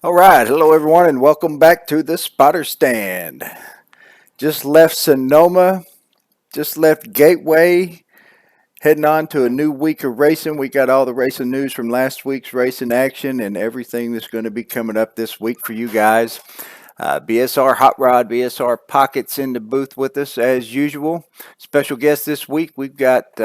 All right, hello everyone, and welcome back to the Spotter Stand. Just left Sonoma, just left Gateway, heading on to a new week of racing. We got all the racing news from last week's racing action and everything that's going to be coming up this week for you guys. BSR Hot Rod, BSR Pockets in the booth with us as usual. Special guest this week, we've got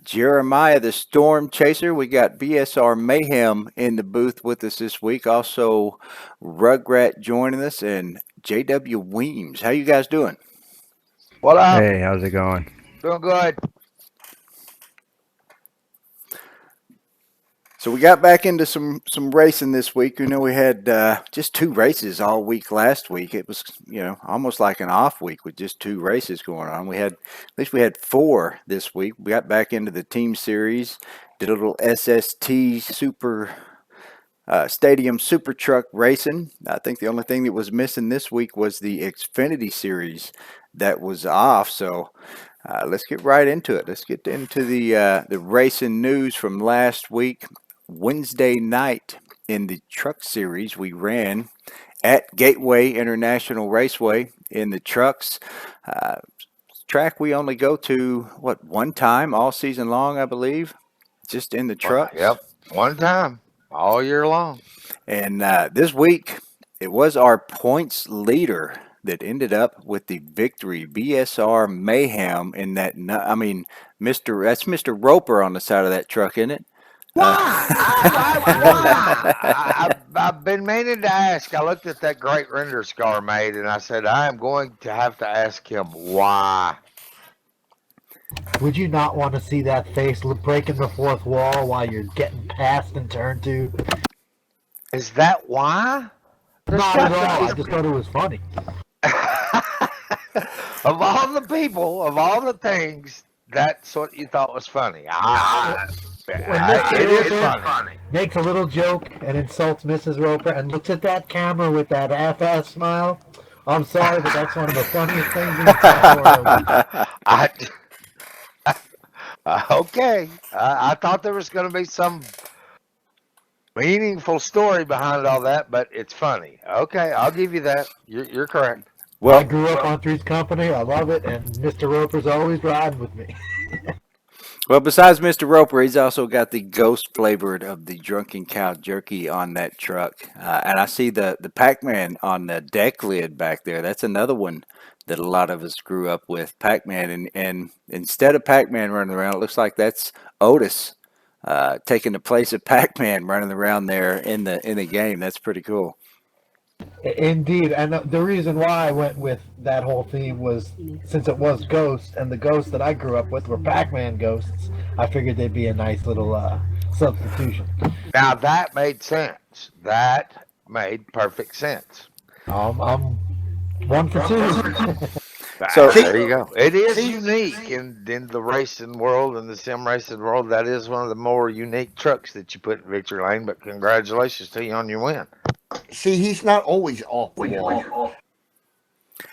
Jeremiah the Storm Chaser. We got BSR Mayhem in the booth with us this week. Also, Rugrat joining us and JW Weems. How you guys doing? What up? Hey, how's it going? Doing good. So we got back into some racing this week. You know, we had just two races all week last week. It was almost like an off week with just two races going on. We had four this week. We got back into the team series, did a little SST super stadium super truck racing. I think the only thing that was missing this week was the Xfinity series that was off. So let's get right into it. Let's get into the racing news from last week. Wednesday night in the truck series, we ran at Gateway International Raceway in the trucks. Track we only go to, one time all season long, I believe, just in the trucks. Yep, one time all year long. And this week, it was our points leader that ended up with the victory. BSR Mayhem in that. That's Mr. Roper on the side of that truck, isn't it? Why? I've been meaning to ask. I looked at that great render Scar made, and I said, I am going to have to ask him why. Would you not want to see that face breaking the fourth wall while you're getting past in turn two? Is that why? Not at all. I just thought it was funny. Of all the people, of all the things, that's what you thought was funny. It is funny. Makes a little joke and insults Mrs. Roper and looks at that camera with that half-ass smile. I'm sorry, but that's one of the funniest things in the world. Okay. I thought there was going to be some meaningful story behind all that, but it's funny. Okay, I'll give you that. You're correct. Well, I grew up on Three's Company. I love it, and Mr. Roper's always riding with me. Well, besides Mr. Roper, he's also got the ghost flavored of the Drunken Cow jerky on that truck. And I see the Pac-Man on the deck lid back there. That's another one that a lot of us grew up with, Pac-Man. And instead of Pac-Man running around, it looks like that's Otis taking the place of Pac-Man running around there in the game. That's pretty cool. Indeed, and the reason why I went with that whole theme was since it was ghosts, and the ghosts that I grew up with were Pac-Man ghosts. I figured they'd be a nice little substitution. Now that made sense. That made perfect sense. I'm one for two. So there you go. It is unique in the racing world and the sim racing world. That is one of the more unique trucks that you put in victory lane. But congratulations to you on your win. See, he's not always off the wall.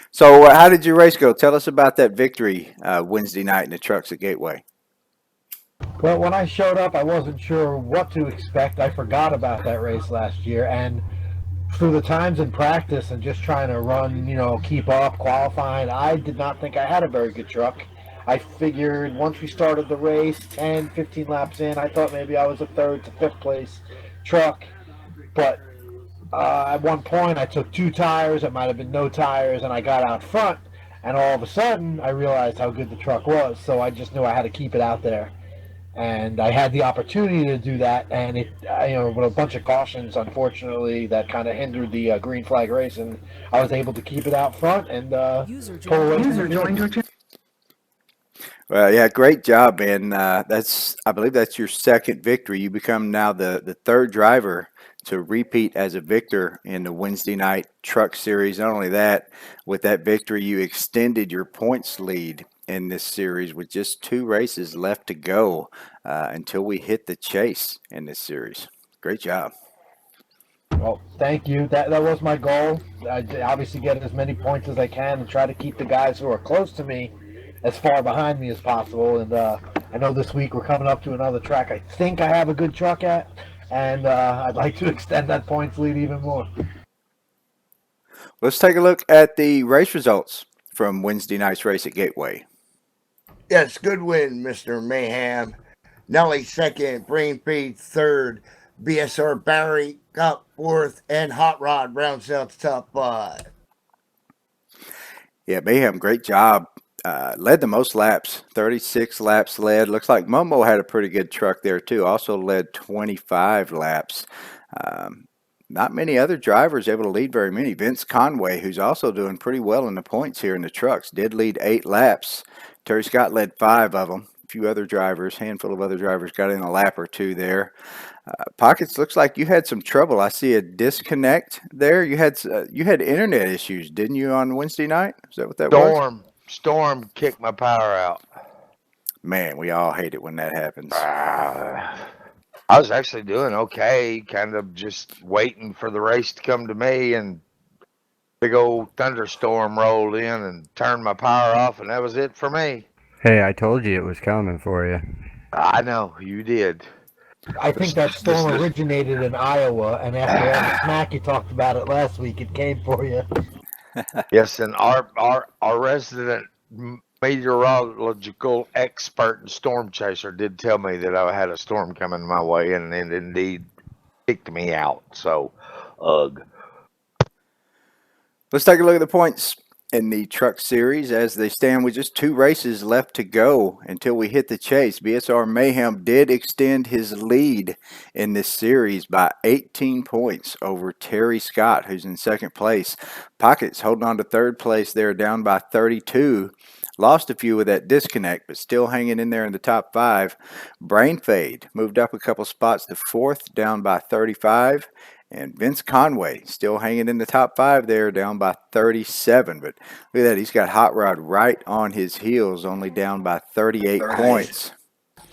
So how did your race go? Tell us about that victory Wednesday night in the trucks at Gateway. Well, when I showed up, I wasn't sure what to expect. I forgot about that race last year, and through the times in practice and just trying to run, keep up, qualifying, I did not think I had a very good truck. I figured once we started the race, 10, 15 laps in, I thought maybe I was a third to fifth place truck, but at one point, I took two tires. It might have been no tires, and I got out front. And all of a sudden, I realized how good the truck was. So I just knew I had to keep it out there. And I had the opportunity to do that. And it, with a bunch of cautions, unfortunately, that kind of hindered the green flag race. And I was able to keep it out front and pull away from the Well, yeah, great job, man. I believe that's your second victory. You become now the third driver to repeat as a victor in the Wednesday night truck series. Not only that, with that victory, you extended your points lead in this series with just two races left to go until we hit the chase in this series. Great job. Well, thank you. That was my goal. I obviously get as many points as I can and try to keep the guys who are close to me as far behind me as possible. And I know this week we're coming up to another track I think I have a good truck at. and I'd like to extend that points lead even more. Let's take a look at the race results from Wednesday night's race at Gateway. Yes, good win, Mr. Mayhem. Nelly second, Brainfeed third, BSR Barry got fourth, and Hot Rod rounds out the top five. Yeah, Mayhem, great job. Led the most laps, 36 laps led. Looks like Momo had a pretty good truck there too. Also led 25 laps. Not many other drivers able to lead very many. Vince Conway, who's also doing pretty well in the points here in the trucks, did lead 8 laps. Terry Scott led 5 of them. A few other drivers, handful of other drivers got in a lap or two there. Pockets, looks like you had some trouble. I see a disconnect there. You had internet issues, didn't you, on Wednesday night? Is that what that was? Storm kicked my power out. Man, we all hate it when that happens. I was actually doing okay, kind of just waiting for the race to come to me, and big old thunderstorm rolled in and turned my power off, and that was it for me. Hey, I told you it was coming for you. I know, you did. I think that storm originated in Iowa, and after all the smack you talked about it last week, it came for you. Yes, and our resident meteorological expert and storm chaser did tell me that I had a storm coming my way, and it indeed kicked me out. So, ugh. Let's take a look at the points in the truck series as they stand with just 2 races left to go until we hit the chase. BSR Mayhem did extend his lead in this series by 18 points over Terry Scott, who's in second place. Pockets holding on to third place there, down by 32. Lost a few with that disconnect, but still hanging in there in the top 5. Brain Fade moved up a couple spots to 4th, down by 35. And Vince Conway still hanging in the top 5 there, down by 37. But look at that, he's got Hot Rod right on his heels, only down by 38 points.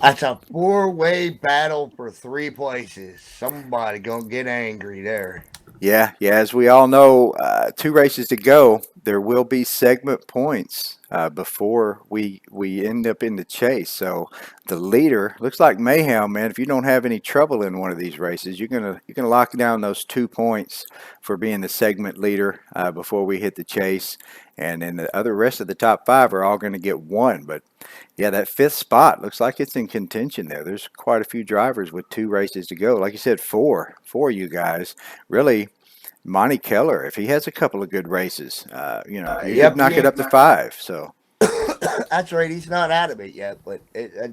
That's a 4-way battle for 3 places. Somebody gonna get angry there. Yeah, as we all know, 2 races to go. There will be segment points before we end up in the chase. So the leader looks like Mayhem, man. If you don't have any trouble in one of these races, you're gonna lock down those 2 points for being the segment leader before we hit the chase. And then the other rest of the top 5 are all going to get 1. But yeah, that 5th spot looks like it's in contention there. There's quite a few drivers with 2 races to go. Like you said, 4 you guys. Really, Monty Keller, if he has a couple of good races, he could knock it up to 5. So That's right. He's not out of it yet, but a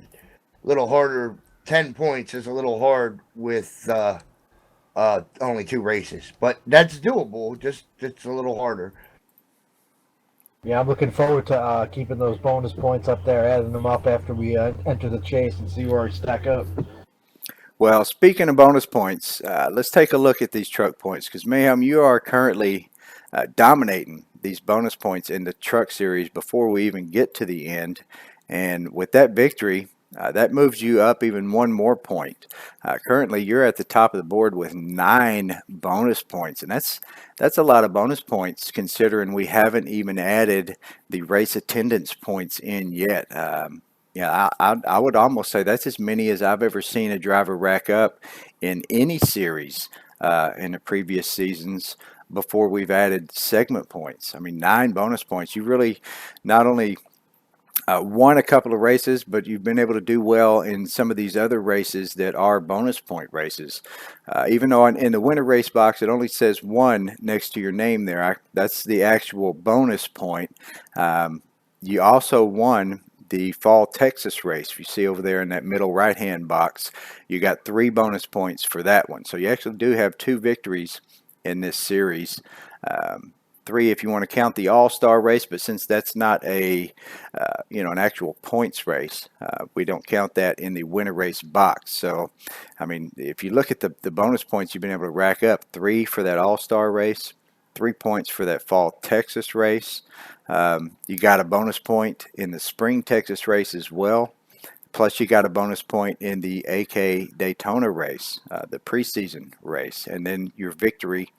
little harder. 10 points is a little hard with only 2 races, but that's doable. Just it's a little harder. Yeah, I'm looking forward to keeping those bonus points up there, adding them up after we enter the chase and see where I stack up. Well, speaking of bonus points, let's take a look at these truck points because, Mayhem, you are currently dominating these bonus points in the truck series before we even get to the end. And with that victory, that moves you up even 1 more point. Currently, you're at the top of the board with 9 bonus points, and that's a lot of bonus points considering we haven't even added the race attendance points in yet. I would almost say that's as many as I've ever seen a driver rack up in any series in the previous seasons before we've added segment points. I mean, 9 bonus points. You really not only won a couple of races, but you've been able to do well in some of these other races that are bonus point races. Even though in the winner race box, it only says 1 next to your name there. That's the actual bonus point. You also won the Fall Texas race. You see over there in that middle right-hand box, you got 3 bonus points for that one. So you actually do have 2 victories in this series. 3 if you want to count the All-Star race, but since that's not an actual points race, we don't count that in the winner race box. So, I mean, if you look at the bonus points you've been able to rack up, 3 for that All-Star race, 3 points for that Fall Texas race. You got a bonus point in the Spring Texas race as well. Plus, you got a bonus point in the AK Daytona race, the preseason race, and then your victory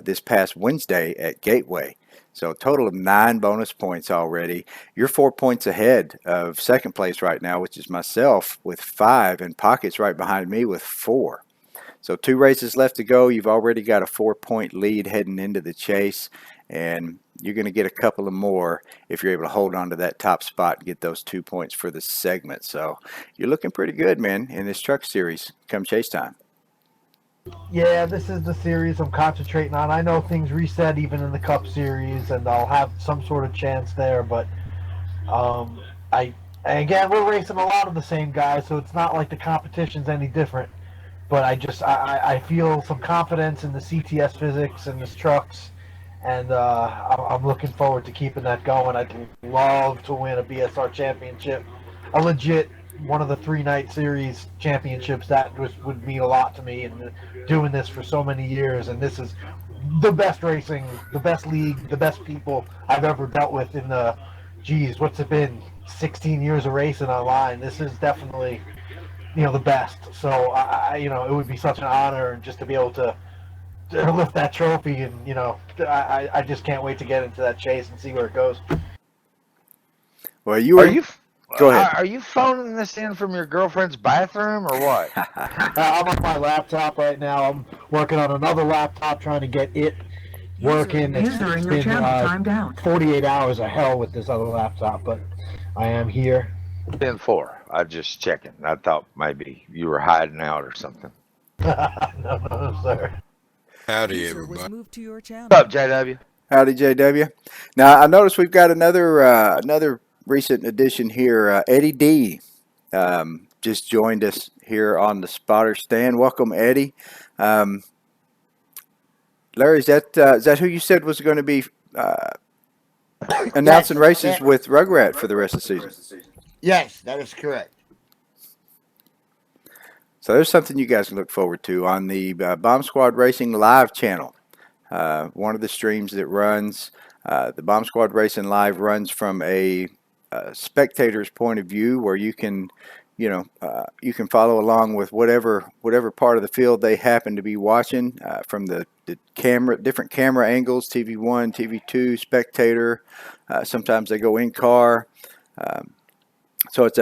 this past Wednesday at Gateway. So a total of 9 bonus points already. You're 4 points ahead of second place right now, which is myself with 5, and Pockets right behind me with 4. So 2 races left to go. You've already got a 4-point lead heading into the chase, and you're going to get a couple of more if you're able to hold on to that top spot and get those 2 points for the segment. So you're looking pretty good, man, in this truck series come chase time. Yeah, this is the series I'm concentrating on. I know things reset even in the Cup Series, and I'll have some sort of chance there. But again, we're racing a lot of the same guys, so it's not like the competition's any different. But I feel some confidence in the CTS physics and this trucks, and I'm looking forward to keeping that going. I'd love to win a BSR championship, a legit one of the 3-night series championships. That would mean a lot to me, and doing this for so many years. And this is the best racing, the best league, the best people I've ever dealt with in the, what's it been, 16 years of racing online. This is definitely, the best. So it would be such an honor just to be able to lift that trophy, and I just can't wait to get into that chase and see where it goes. Well, go ahead. Are you phoning this in from your girlfriend's bathroom or what? I'm on my laptop right now. I'm working on another laptop, trying to get it working. It's been 48 hours of hell with this other laptop, but I am here. 10-4. I just checking. I thought maybe you were hiding out or something. No, sir. Howdy, everybody. Moved to your channel. What's up, JW? Howdy, JW. Now, I noticed we've got another recent addition here. Eddie D just joined us here on the spotter stand. Welcome, Eddie. Larry, is that who you said was going to be announcing races with Rugrat for the rest of the season? Yes, that is correct. So there's something you guys can look forward to on the Bomb Squad Racing Live channel. One of the streams that runs, the Bomb Squad Racing Live runs from a spectator's point of view, where you can, you can follow along with whatever part of the field they happen to be watching, from the different camera angles, TV1, TV2, spectator. Sometimes they go in car. So it's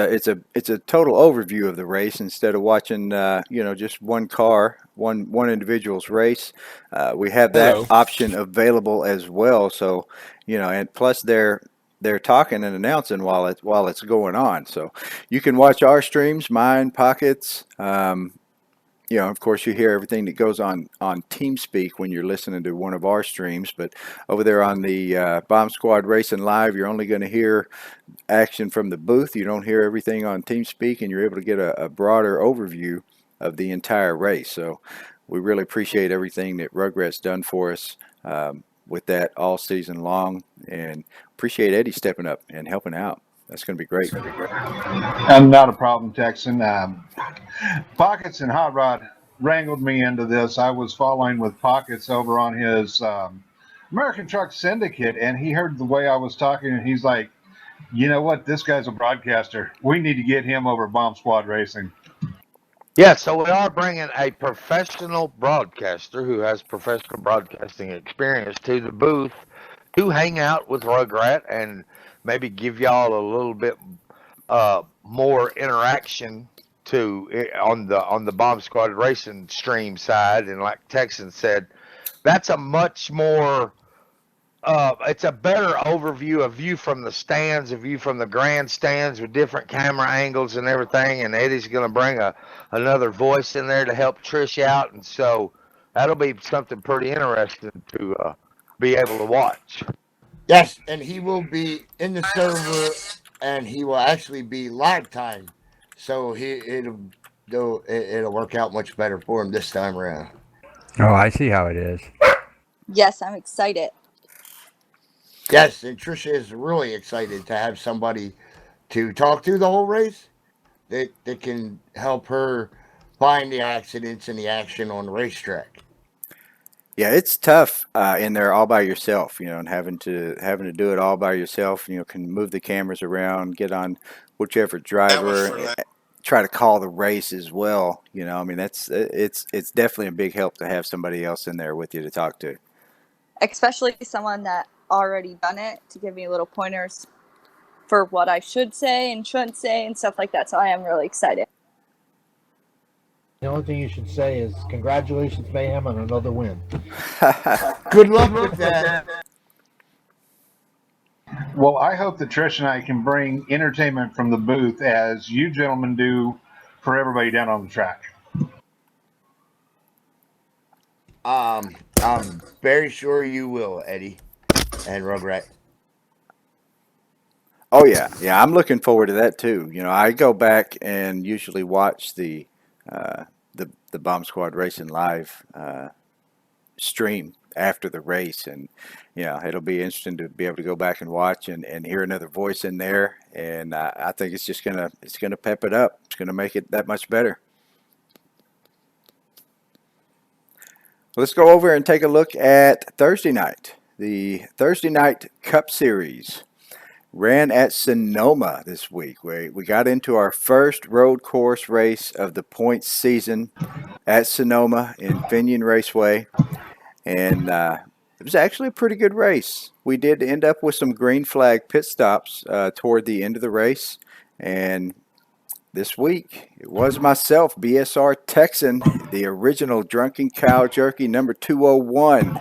a total overview of the race instead of watching just one car, one individual's race. We have that option available as well. So and plus they're talking and announcing while it's going on. So you can watch our streams, mine, Pockets. Of course, you hear everything that goes on TeamSpeak when you're listening to one of our streams. But over there on the Bomb Squad Racing Live, you're only going to hear action from the booth. You don't hear everything on TeamSpeak, and you're able to get a broader overview of the entire race. So we really appreciate everything that Rugrat's done for us with that all season long, and appreciate Eddie stepping up and helping out. That's going to be great. And not a problem, Texan. Pockets and Hot Rod wrangled me into this. I was following with Pockets over on his American Truck Syndicate, and he heard the way I was talking, and he's like, you know what? This guy's a broadcaster. We need to get him over Bomb Squad Racing. Yeah, so we are bringing a professional broadcaster who has professional broadcasting experience to the booth to hang out with Rugrat and maybe give y'all a little bit more interaction on the Bomb Squad Racing stream side. And like Texan said, that's a much more it's a better overview, a view from the stands, a view from the grandstands with different camera angles and everything. And Eddie's going to bring another voice in there to help Trish out, and so that'll be something pretty interesting to be able to watch. Yes, and he will be in the server, and he will actually be live time, so it'll work out much better for him this time around. Oh, I see how it is. Yes, I'm excited. Yes, and Trisha is really excited to have somebody to talk to the whole race that can help her find the accidents and the action on the racetrack. Yeah, it's tough in there all by yourself, and having to do it all by yourself. Can move the cameras around, get on whichever driver, try to call the race as well. It's definitely a big help to have somebody else in there with you to talk to. Especially someone that already done it, to give me little pointers for what I should say and shouldn't say and stuff like that. So I am really excited. The only thing you should say is congratulations, Mayhem, on another win. Good luck with that. Well, I hope that Trish and I can bring entertainment from the booth as you gentlemen do for everybody down on the track. I'm very sure you will, Eddie and Rugrat. Oh yeah. I'm looking forward to that too. I go back and usually watch the Bomb Squad Racing Live stream after the race, and it'll be interesting to be able to go back and watch and hear another voice in there, and I think it's gonna pep it up. It's gonna make it that much better. Let's go over and take a look at Thursday night. The Thursday night Cup Series ran at Sonoma this week. We got into our first road course race of the points season at Sonoma in Finian Raceway, and it was actually a pretty good race. We did end up with some green flag pit stops toward the end of the race, and this week it was myself, BSR Texan, the original Drunken Cow Jerky number 201,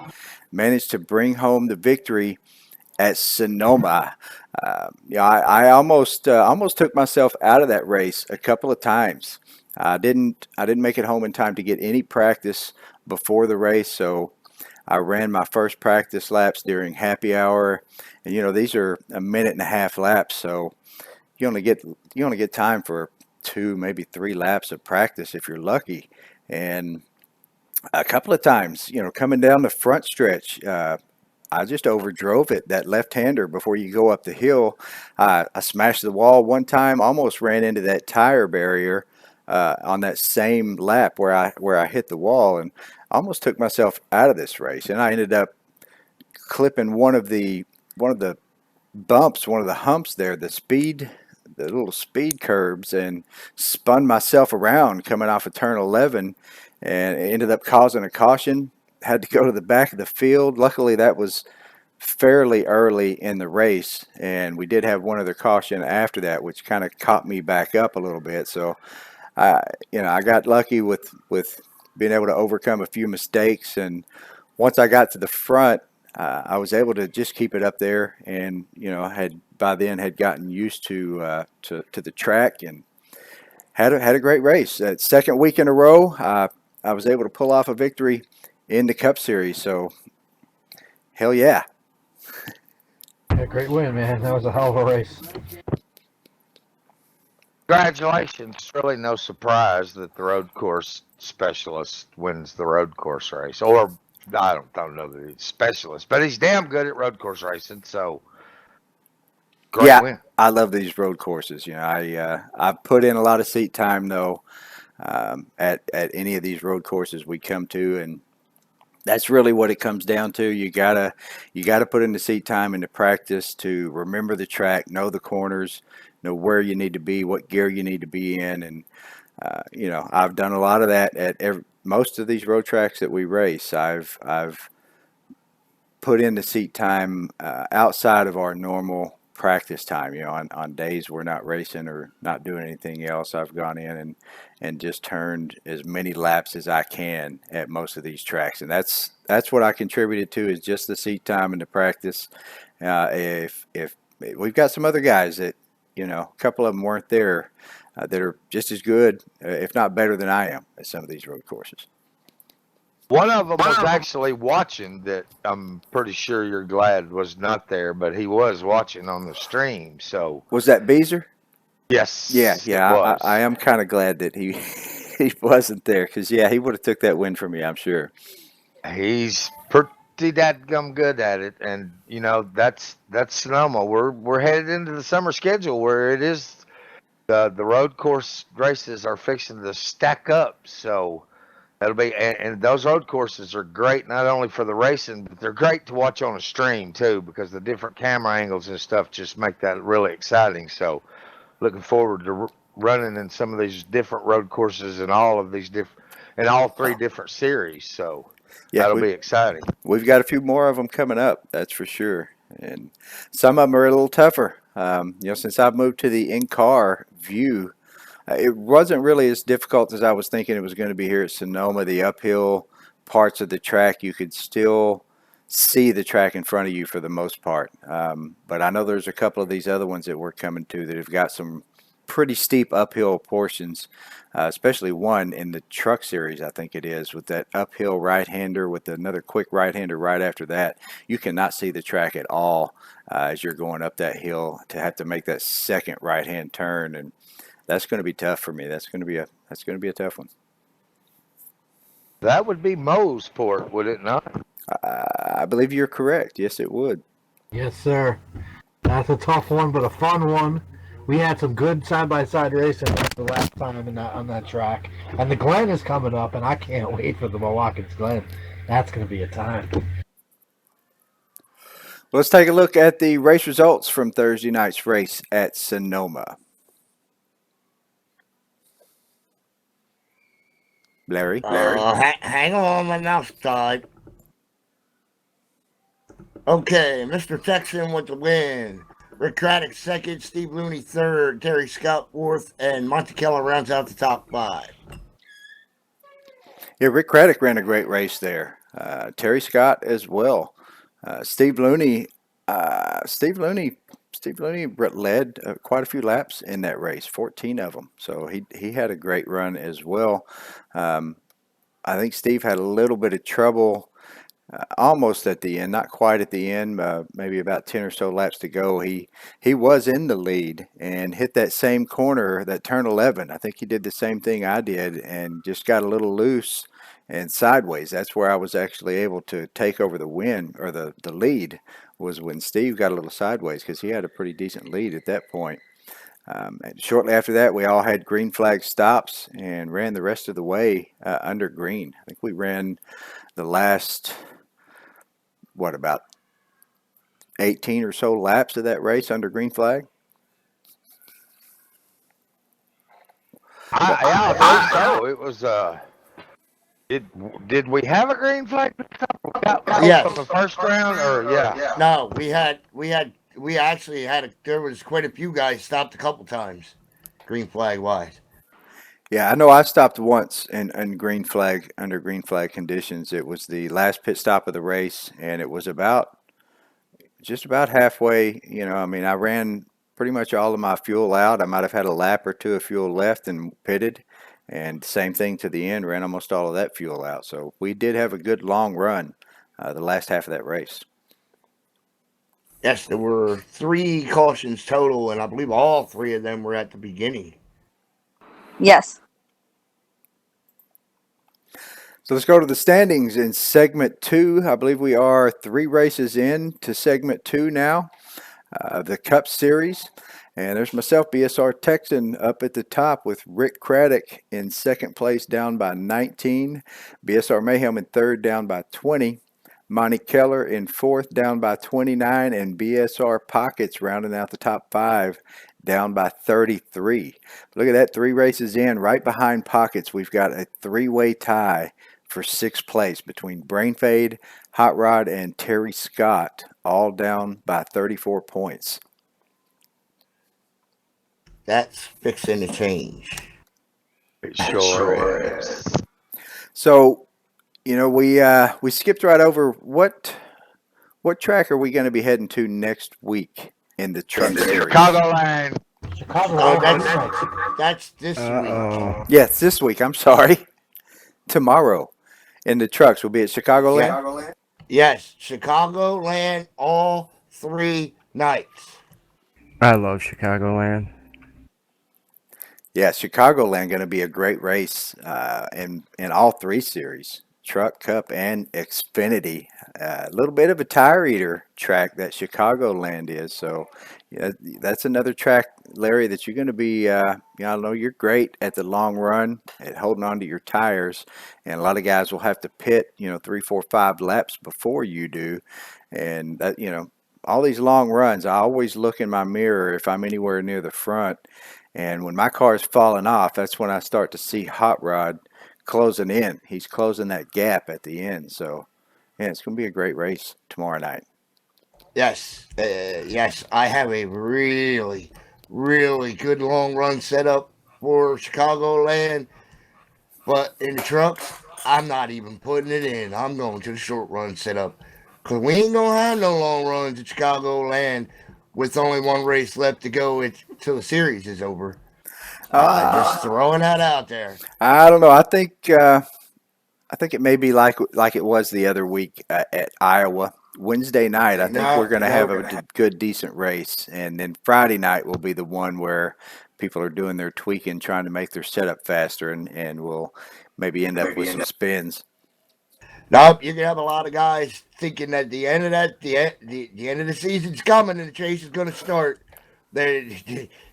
managed to bring home the victory at Sonoma. I almost took myself out of that race a couple of times. I didn't make it home in time to get any practice before the race, so I ran my first practice laps during happy hour, and these are a minute and a half laps, so you only get time for 2, maybe 3 laps of practice if you're lucky. And a couple of times, coming down the front stretch, I just overdrove it, that left-hander, before you go up the hill. I smashed the wall one time, almost ran into that tire barrier on that same lap where I hit the wall, and almost took myself out of this race. And I ended up clipping one of the bumps, one of the humps there, the little speed curbs, and spun myself around coming off of turn 11, and it ended up causing a caution. Had to go to the back of the field. Luckily, that was fairly early in the race, and we did have one other caution after that, which kind of caught me back up a little bit. So, I got lucky with being able to overcome a few mistakes, and once I got to the front, I was able to just keep it up there, and by then had gotten used to the track, and had a great race. That second week in a row, I was able to pull off a victory in the Cup Series. So, hell yeah! Yeah, great win, man. That was a hell of a race. Congratulations. It's really no surprise that the road course specialist wins the road course race. Or, I don't know that he's specialist, but he's damn good at road course racing. So, great win. I love these road courses. I've put in a lot of seat time, though, at any of these road courses we come to, and that's really what it comes down to. You gotta put in the seat time into practice to remember the track, know the corners, know where you need to be, what gear you need to be in, and I've done a lot of that at most of these road tracks that we race. I've put in the seat time outside of our normal practice time. On days we're not racing or not doing anything else, I've gone in and just turned as many laps as I can at most of these tracks, and that's what I contributed to, is just the seat time and the practice. If we've got some other guys that a couple of them weren't there, that are just as good, if not better than I am at some of these road courses. One of them was actually watching, that I'm pretty sure you're glad was not there, but he was watching on the stream. So, was that Beezer? Yes. Yeah. I am kind of glad that he wasn't there, because he would have took that win from me, I'm sure. He's pretty dadgum good at it, and that's Sonoma. We're headed into the summer schedule where it is the road course races are fixing to stack up. So that'll be, and those road courses are great, not only for the racing, but they're great to watch on a stream too, because the different camera angles and stuff just make that really exciting. So, looking forward to running in some of these different road courses and all of these in all 3 different series. So, that'll be exciting. We've got a few more of them coming up, that's for sure, and some of them are a little tougher. Since I've moved to the in-car view It wasn't really as difficult as I was thinking it was going to be here at Sonoma. The uphill parts of the track, you could still see the track in front of you for the most part. But I know there's a couple of these other ones that we're coming to that have got some pretty steep uphill portions, especially one in the truck series, I think it is, with that uphill right-hander with another quick right-hander right after that. You cannot see the track at all as you're going up that hill to have to make that second right-hand turn, and that's going to be tough for me. That's going to be a tough one. That would be Moseport, would it not? I believe you're correct. Yes, it would. Yes, sir. That's a tough one, but a fun one. We had some good side-by-side racing the last time on that track. And the Glen is coming up, and I can't wait for the Milwaukee's Glen. That's going to be a time. Let's take a look at the race results from Thursday night's race at Sonoma. Larry? Hang on, my mouth's tied. Okay, Mr. Texan with the win. Rick Craddock second, Steve Looney third, Terry Scott fourth, and Monte Keller rounds out the top five. Yeah, Rick Craddock ran a great race there. Terry Scott as well. Steve Looney led quite a few laps in that race, 14 of them. So he had a great run as well. I think Steve had a little bit of trouble almost at the end, not quite at the end, maybe about 10 or so laps to go. He was in the lead and hit that same corner, that turn 11. I think he did the same thing I did and just got a little loose and sideways. That's where I was actually able to take over the win, or the lead, was when Steve got a little sideways, because he had a pretty decent lead at that point. And shortly after that, we all had green flag stops and ran the rest of the way under green. I think we ran the last, about 18 or so laps of that race under green flag? I believe so. It was Did we have a green flag? We got Yes. on the first round, or yeah. No, we actually had there was quite a few guys stopped a couple times, green flag wise. Yeah, I know I stopped once in green flag, under green flag conditions. It was the last pit stop of the race, and it was just about halfway. I ran pretty much all of my fuel out. I might have had a lap or two of fuel left and pitted. And same thing to the end, ran almost all of that fuel out. So we did have a good long run the last half of that race. Yes, there were 3 cautions total, and I believe all 3 of them were at the beginning. Yes. So let's go to the standings in segment 2. I believe we are 3 races in to segment 2 now, the Cup Series. And there's myself, BSR Texan, up at the top with Rick Craddock in second place, down by 19. BSR Mayhem in third, down by 20. Monte Keller in fourth, down by 29. And BSR Pockets rounding out the top 5, down by 33. Look at that, 3 races in. Right behind Pockets, we've got a 3-way tie for 6th place between Brain Fade, Hot Rod, and Terry Scott, all down by 34 points. That's fixing to change. It sure is. So, we skipped right over what track are we going to be heading to next week in the truck series? Chicagoland. That's this week. Yes, this week. I'm sorry. Tomorrow in the trucks. We'll be at Chicagoland. Yeah. Yes, Chicagoland all 3 nights. I love Chicagoland. Yeah, Chicagoland going to be a great race in all 3 series, Truck, Cup, and Xfinity. A little bit of a tire eater track that Chicagoland is. So that's another track, Larry, that you're going to be, I know you're great at the long run at holding on to your tires. And a lot of guys will have to pit, 3, 4, 5 laps before you do. And, that, all these long runs, I always look in my mirror if I'm anywhere near the front. And when my car is falling off, that's when I start to see Hot Rod closing in. He's closing that gap at the end. So, yeah, it's going to be a great race tomorrow night. Yes. Yes, I have a really, really good long run set up for Chicagoland, but in the trucks, I'm not even putting it in. I'm going to the short run setup because we ain't gonna have no long runs at Chicagoland with only one race left to go till the series is over. Just throwing that out there. I don't know. I think it may be like it was the other week at Iowa. Wednesday night, I think we're going to have a good, decent race, and then Friday night will be the one where people are doing their tweaking, trying to make their setup faster, and we'll maybe end up with some spins. Nope, you can have a lot of guys thinking that the end of the season's coming and the chase is going to start.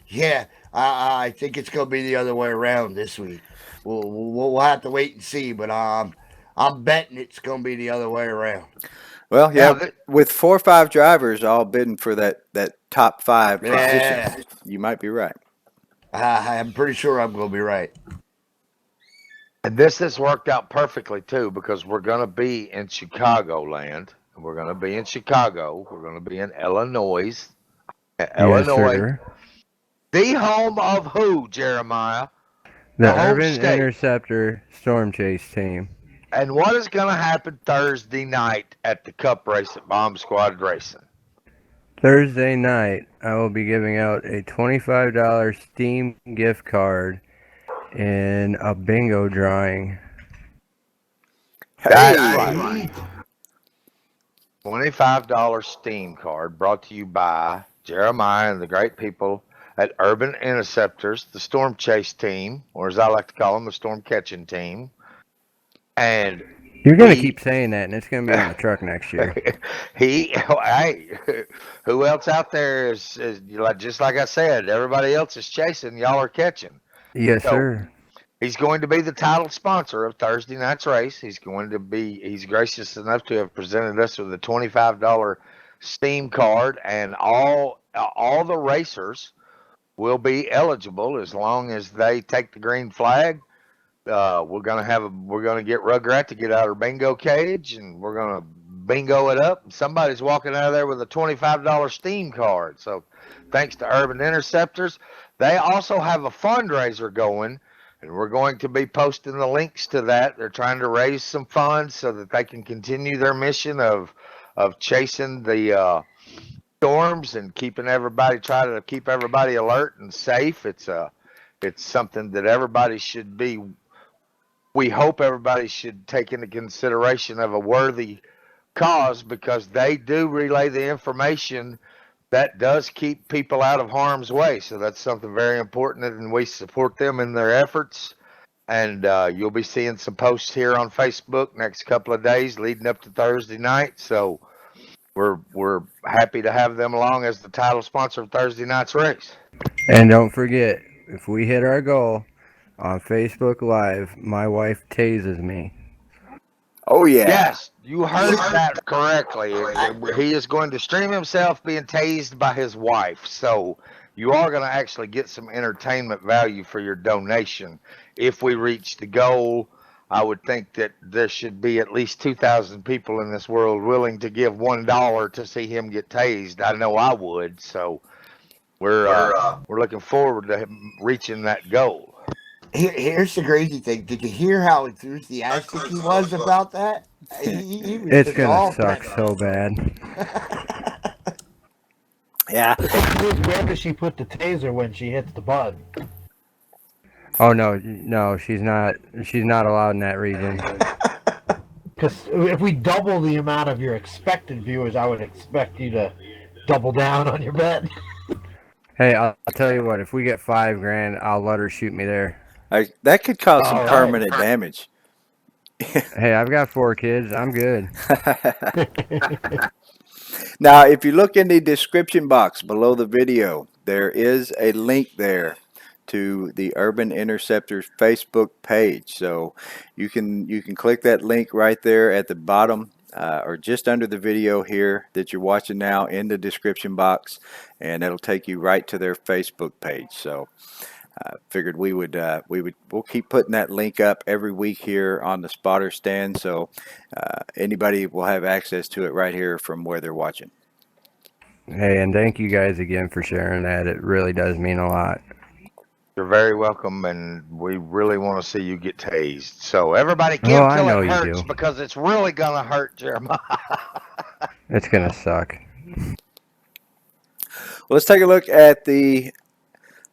Yeah, I think it's going to be the other way around this week. We'll have to wait and see, but I'm betting it's going to be the other way around. Well, yeah, with 4 or 5 drivers all bidding for that top 5 position, you might be right. I'm pretty sure I'm going to be right. And this has worked out perfectly too, because we're going to be in Chicagoland. We're going to be in Chicago. We're going to be in Illinois. Sir. The home of who, Jeremiah? The Urban Interceptor Storm Chase team. And what is going to happen Thursday night at the Cup race at Bomb Squad Racing? Thursday night, I will be giving out a $25 Steam gift card in a bingo drawing. That's right. $25 Steam card brought to you by Jeremiah and the great people at Urban Interceptors, the Storm Chase team, or as I like to call them, the Storm Catching team. And you're going to keep saying that, and it's going to be on the truck next year. Hey, who else out there is just like I said, everybody else is chasing, y'all are catching. Yes, sir. He's going to be the title sponsor of Thursday night's race. He's gracious enough to have presented us with a $25 Steam card, and all the racers will be eligible as long as they take the green flag. We're gonna get Rugrat to get out of her bingo cage, and we're gonna bingo it up. And somebody's walking out of there with a $25 Steam card. So, thanks to Urban Interceptors. They also have a fundraiser going, and we're going to be posting the links to that. They're trying to raise some funds so that they can continue their mission of chasing the storms and trying to keep everybody alert and safe. It's something that everybody should be. We hope everybody should take into consideration of a worthy cause, because they do relay the information that does keep people out of harm's way. So that's something very important, and we support them in their efforts. And you'll be seeing some posts here on Facebook next couple of days leading up to Thursday night. So we're happy to have them along as the title sponsor of Thursday night's race. And don't forget, if we hit our goal on Facebook Live, my wife tases me. Oh, yeah. Yes, you heard that correctly. He is going to stream himself being tased by his wife. So you are going to actually get some entertainment value for your donation. If we reach the goal, I would think that there should be at least 2,000 people in this world willing to give $1 to see him get tased. I know I would. So we're looking forward to reaching that goal. Here's the crazy thing. Did you hear how enthusiastic he was about that? He was it's going to suck so bad. Yeah. Where does she put the taser when she hits the button? Oh, no, she's not allowed in that region. Because if we double the amount of your expected viewers, I would expect you to double down on your bet. Hey, I'll tell you what, if we get $5,000, I'll let her shoot me there. That could cause some permanent damage. Hey, I've got 4 kids. I'm good. Now, if you look in the description box below the video, there is a link there to the Urban Interceptors Facebook page. So you can click that link right there at the bottom or just under the video here that you're watching now in the description box, and it'll take you right to their Facebook page. So figured we'll keep putting that link up every week here on the spotter stand, so anybody will have access to it right here from where they're watching. Hey, and thank you guys again for sharing that. It really does mean a lot. You're very welcome, and we really want to see you get tased. So everybody Oh, give I till know it you hurts do. because it's really gonna hurt, Jeremiah. It's gonna suck. Well, let's take a look at the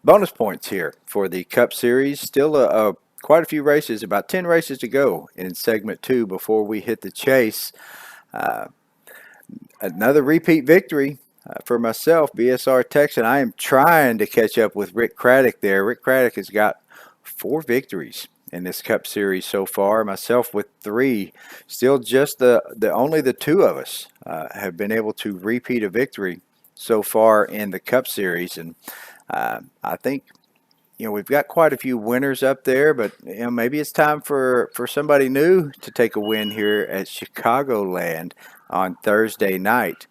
bonus points here for the Cup Series. Still quite a few races, about 10 races to go in segment 2 before we hit the chase. Uh, Another repeat victory for myself, BSR Texan. I am trying to catch up with Rick Craddock there. Rick Craddock has got 4 victories in this Cup Series so far. Myself with 3. Still just the only the 2 of us have been able to repeat a victory so far in the Cup Series. And I think we've got quite a few winners up there, but maybe it's time for somebody new to take a win here at Chicagoland on Thursday night.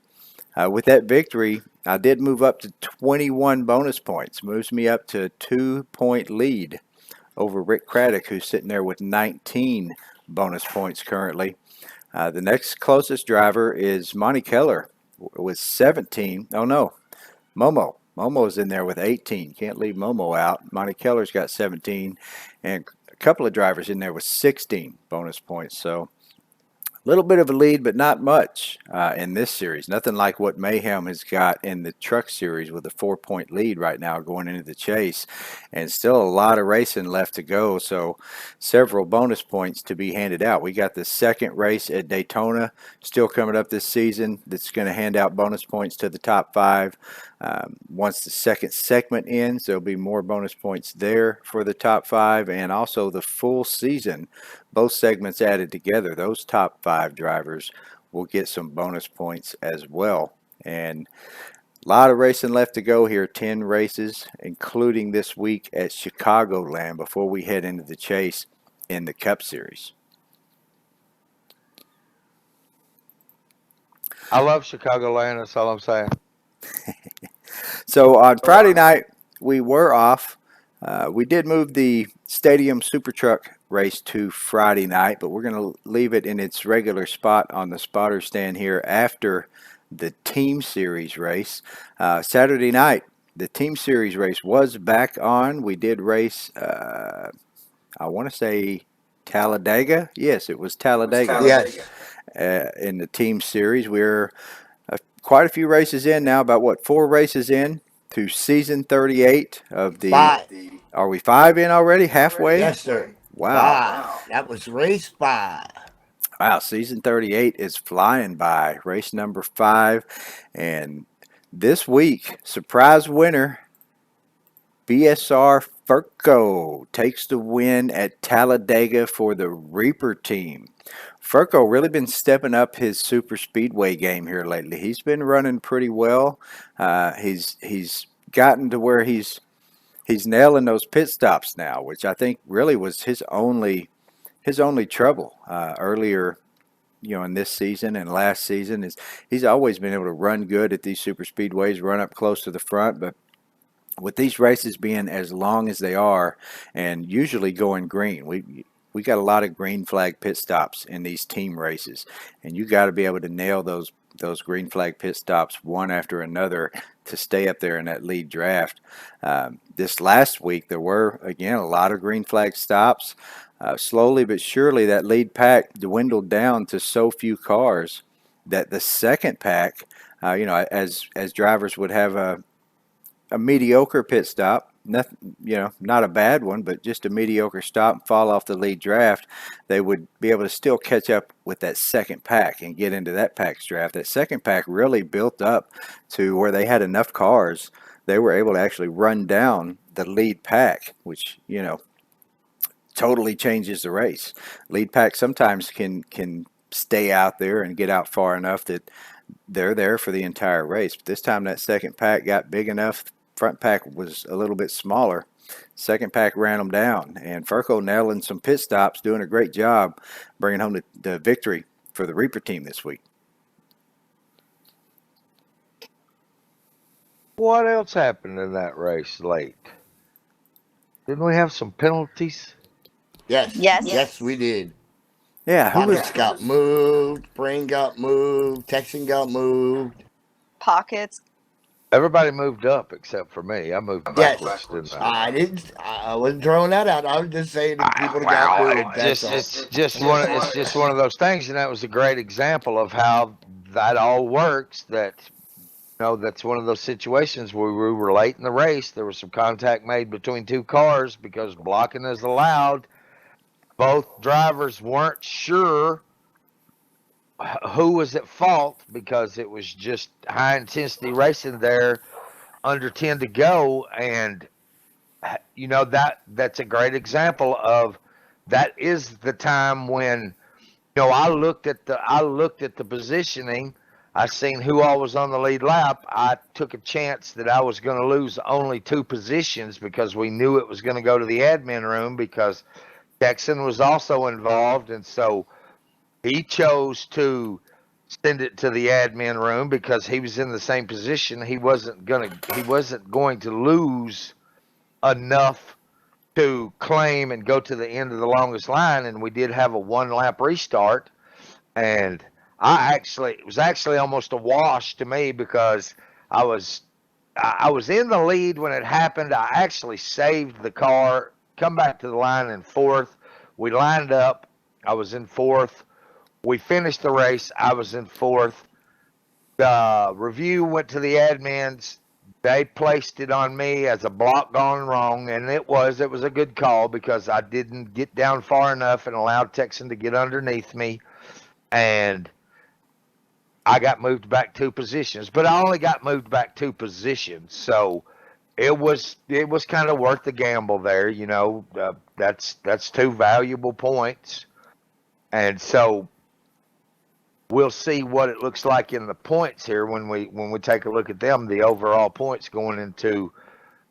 With that victory, I did move up to 21 bonus points. Moves me up to a 2-point lead over Rick Craddock, who's sitting there with 19 bonus points currently. The next closest driver is Monty Keller with 17. Oh, no. Momo's in there with 18. Can't leave Momo out. Monty Keller's got 17. And a couple of drivers in there with 16 bonus points. So little bit of a lead, but not much in this series. Nothing like what Mayhem has got in the Truck Series with a 4-point lead right now going into the chase. And still a lot of racing left to go, so several bonus points to be handed out. We got the second race at Daytona still coming up this season that's going to hand out bonus points to the top 5. Once the second segment ends, there'll be more bonus points there for the top 5, and also the full season, both segments added together, those top 5 drivers will get some bonus points as well. And a lot of racing left to go here, 10 races, including this week at Chicagoland before we head into the chase in the Cup Series. I love Chicagoland. That's all I'm saying. So on Friday night, we were off. We did move the Stadium Super Truck race to Friday night, but we're going to leave it in its regular spot on the spotter stand here after the Team Series race. Saturday night, the Team Series race was back on. We did race, I want to say Talladega. Yes, it was Talladega. Yes. In the Team Series. We're quite a few races in now, about 4 races in to season 38 of the. 5. Are we 5 in already? Halfway? Yes, sir. Wow. 5. That was race 5. Wow, season 38 is flying by. Race number 5. And this week, surprise winner, BSR Furco takes the win at Talladega for the Reaper team. Furco really been stepping up his super speedway game here lately. He's been running pretty well. He's gotten to where he's nailing those pit stops now, which I think really was his only trouble earlier. In this season and last season is he's always been able to run good at these super speedways, run up close to the front, but with these races being as long as they are and usually going green, we got a lot of green flag pit stops in these team races, and you got to be able to nail those green flag pit stops one after another to stay up there in that lead draft. This last week there were again a lot of green flag stops. Slowly but surely that lead pack dwindled down to so few cars that the second pack, as drivers would have a mediocre pit stop, nothing, not a bad one, but just a mediocre stop and fall off the lead draft, they would be able to still catch up with that second pack and get into that pack's draft. That second pack really built up to where they had enough cars. They were able to actually run down the lead pack, which, totally changes the race. Lead pack sometimes can stay out there and get out far enough that they're there for the entire race. But this time that second pack got big enough. Front pack was a little bit smaller. Second pack ran them down. And Furco nailing some pit stops, doing a great job bringing home the victory for the Reaper team this week. What else happened in that race late? Didn't we have some penalties? Yes. Yes. Yes, we did. Yeah, Pockets got moved. Brain got moved. Texan got moved. Pockets Everybody moved up except for me. I moved Yes. backwards, didn't I? I didn't. I wasn't throwing that out. I was just saying the people that got Well, moved. That's all. it's just one of those things, and that was a great example of how that all works. That that's one of those situations where we were late in the race. There was some contact made between two cars because blocking is allowed. Both drivers weren't sure who was at fault because it was just high intensity racing there under 10 to go, and that's a great example of that is the time when I looked at the positioning. I seen who all was on the lead lap. I took a chance that I was going to lose only 2 positions because we knew it was going to go to the admin room because Texan was also involved, and so he chose to send it to the admin room because he was in the same position. He wasn't going to lose enough to claim and go to the end of the longest line, and we did have a 1 lap restart. And it was actually almost a wash to me because I was I was in the lead when it happened. I actually saved the car, come back to the line in fourth. We lined up. I was in fourth. We finished the race. I was in fourth. The review went to the admins. They placed it on me as a block gone wrong, and it was a good call because I didn't get down far enough and allowed Texan to get underneath me, and I got moved back 2 positions. But I only got moved back 2 positions, so it was kind of worth the gamble there. That's 2 valuable points, and so we'll see what it looks like in the points here when we take a look at them, the overall points going into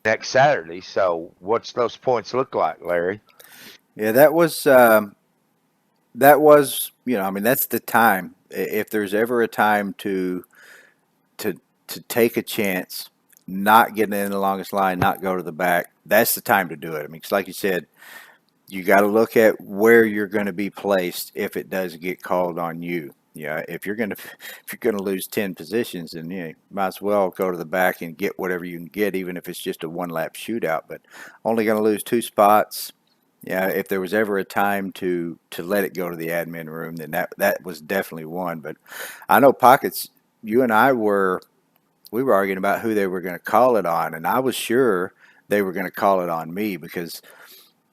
next Saturday. So what's those points look like, Larry? Yeah, I mean, that's the time. If there's ever a time to take a chance, not getting in the longest line, not go to the back, that's the time to do it. I mean, 'cause like you said, you got to look at where you're going to be placed if it does get called on you. Yeah, if you're gonna lose 10 positions, then you might as well go to the back and get whatever you can get, even if it's just a 1 lap shootout. But only going to lose 2 spots. Yeah, if there was ever a time to let it go to the admin room, then that was definitely one. But I know Pockets, you and we were arguing about who they were going to call it on, and I was sure they were going to call it on me because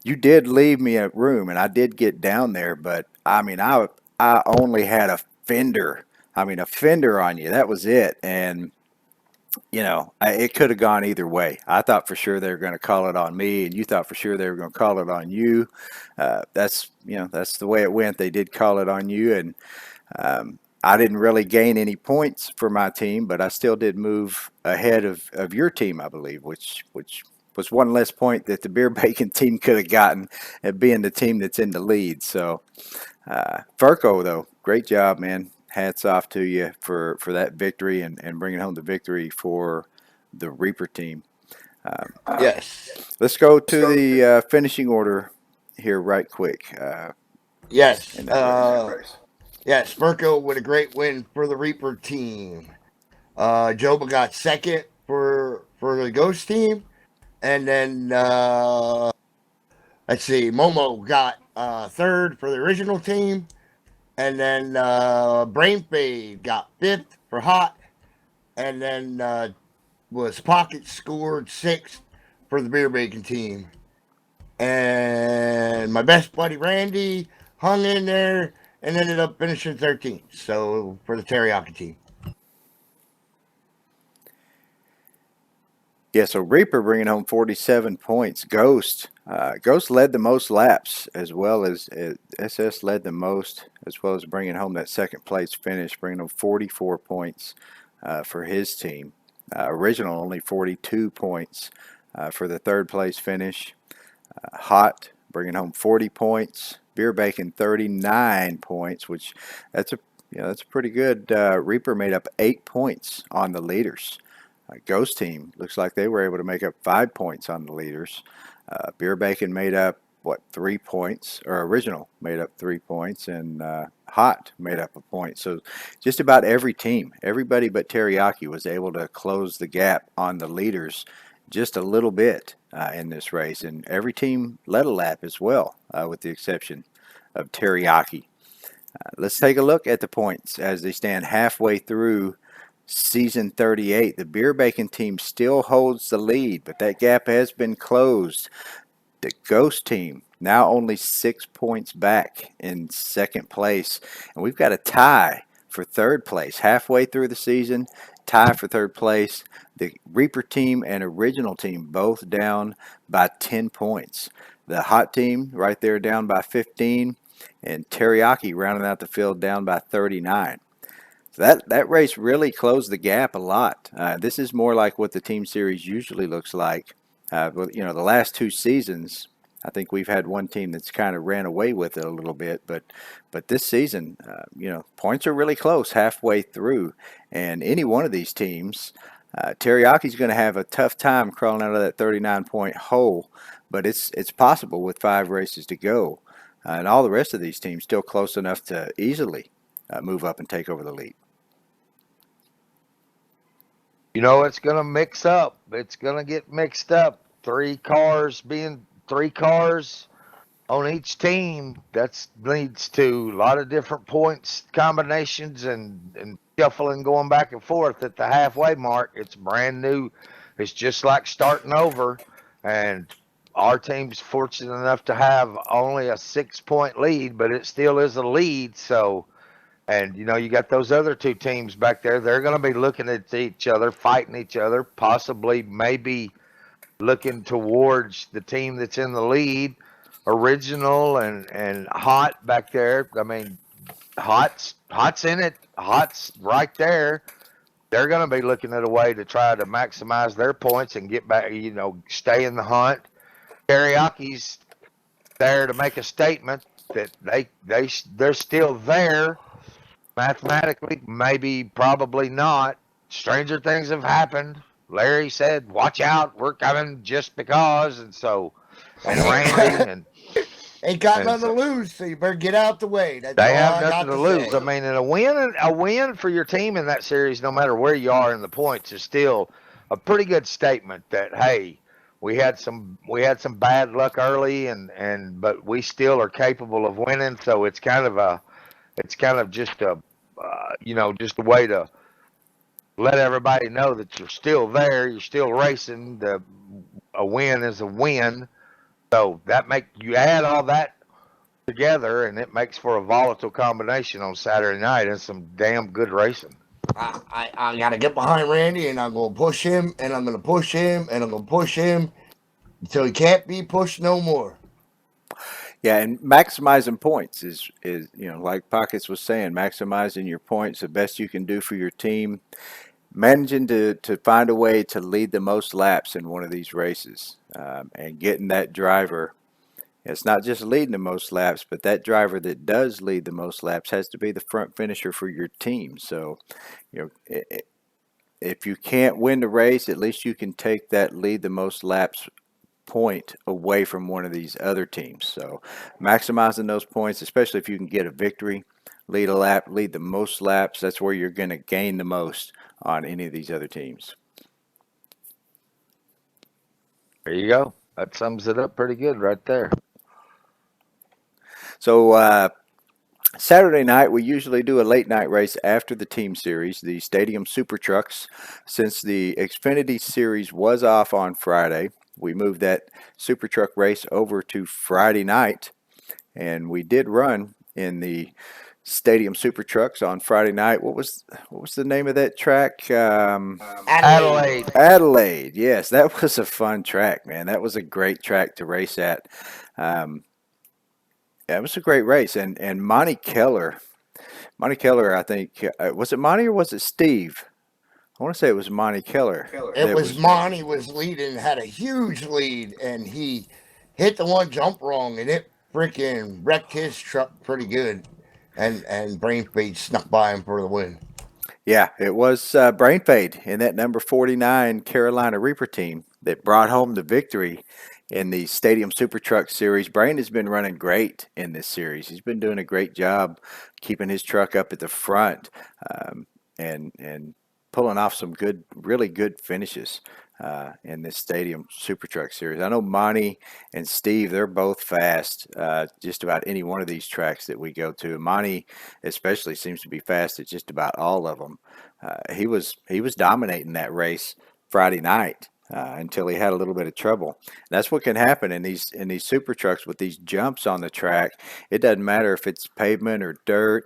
you did leave me a room, and I did get down there, but I mean, I only had a fender. I mean, a fender on you. That was it, and it could have gone either way. I thought for sure they were going to call it on me, and you thought for sure they were going to call it on you. That's the way it went. They did call it on you, and I didn't really gain any points for my team, but I still did move ahead of your team, I believe, which was one less point that the beer bacon team could have gotten at being the team that's in the lead. So, Furco, though, great job, man. Hats off to you for that victory and bringing home the victory for the Reaper team. Yes. Let's go to the finishing order here right quick. Yes. in that race. Yes. Spurko with a great win for the Reaper team. Joba got second for the Ghost team, and then let's see, Momo got third for the original team, and then Brain Fade got fifth for Hot, and then was Pocket scored sixth for the Beer Bacon team. And my best buddy Randy hung in there and ended up finishing 13th. So for the Teriyaki team. Yeah, so Reaper bringing home 47 points. Ghost led the most laps, as well as SS led the most, as well as bringing home that second place finish, bringing home 44 points for his team. Original only 42 points for the third place finish. Hot bringing home 40 points. Beer Bacon 39 points, which that's a pretty good. Reaper made up 8 points on the leaders. Ghost team looks like they were able to make up 5 points on the leaders. Beer Bacon made up 3 points, or original made up 3 points, and Hot made up a point. So just about every team, everybody but Teriyaki was able to close the gap on the leaders just a little bit in this race. And every team led a lap as well, with the exception of Teriyaki. Let's take a look at the points as they stand halfway through season 38. The Beer Bacon team still holds the lead, but that gap has been closed. The Ghost team now only 6 points back in second place, and we've got a tie for third place halfway through the season. Tie for third place. The Reaper team and Original team both down by 10 points. The Hot team right there down by 15, and Teriyaki rounding out the field down by 39. So that race really closed the gap a lot. This is more like what the team series usually looks like. But the last two seasons, I think we've had one team that's kind of ran away with it a little bit. But this season, points are really close halfway through, and any one of these teams, Teriyaki's going to have a tough time crawling out of that 39-point hole. But it's possible with 5 races to go, and all the rest of these teams still close enough to easily move up and take over the lead. It's going to mix up. It's going to get mixed up. 3 cars on each team. That leads to a lot of different points combinations and shuffling going back and forth at the halfway mark. It's brand new. It's just like starting over. And our team's fortunate enough to have only a 6-point lead, but it still is a lead. So, and you got those other 2 teams back there. They're going to be looking at each other, fighting each other, possibly maybe looking towards the team that's in the lead. Original and Hot back there. I mean, Hot's in it. Hot's right there. They're going to be looking at a way to try to maximize their points and get back, stay in the hunt. Teriyaki's there to make a statement that they're still there. Mathematically, maybe, probably not. Stranger things have happened. Larry said, "Watch out, we're coming just because," and Randy and ain't got nothing to lose, so you better get out the way. That's they all have I nothing got to lose. say. I mean, and a win for your team in that series, no matter where you are in the points, is still a pretty good statement that, hey, we had some bad luck early, but we still are capable of winning. So it's kind of just a just a way to let everybody know that you're still there, you're still racing. A win is a win. So you add all that together, and it makes for a volatile combination on Saturday night and some damn good racing. I got to get behind Randy, and I'm going to push him, and I'm going to push him, and I'm going to push him until he can't be pushed no more. Yeah, and maximizing points is like Pockets was saying, maximizing your points the best you can do for your team. Managing to find a way to lead the most laps in one of these races, and getting that driver. It's not just leading the most laps, but that driver that does lead the most laps has to be the front finisher for your team. So, if you can't win the race, at least you can take that lead the most laps point away from one of these other teams. So maximizing those points, especially if you can get a victory, lead a lap, lead the most laps, that's where you're going to gain the most on any of these other teams. There you go. That sums it up pretty good right there. So Saturday night, we usually do a late night race after the team series, the Stadium Super Trucks. Since the Xfinity series was off on Friday, we moved that Super Truck race over to Friday night, and we did run in the Stadium Super Trucks on Friday night. What was the name of that track? Adelaide. Yes, that was a fun track, man. That was a great track to race at. Yeah, it was a great race, and Monty Keller, I think, was it Monty or was it Steve? I want to say it was Monty Keller. It was Monty was leading, had a huge lead, and he hit the one jump wrong, and it freaking wrecked his truck pretty good. And Brain Fade snuck by him for the win. Yeah, it was Brain Fade in that number 49 Carolina Reaper team that brought home the victory in the Stadium Super Truck Series. Brandon's been running great in this series. He's been doing a great job keeping his truck up at the front, and pulling off some really good finishes in this Stadium Super Truck Series. I know Monty and Steve, they're both fast just about any one of these tracks that we go to. Monty especially seems to be fast at just about all of them. He was dominating that race Friday night. Until he had a little bit of trouble. That's what can happen in these super trucks with these jumps on the track. It doesn't matter if it's pavement or dirt.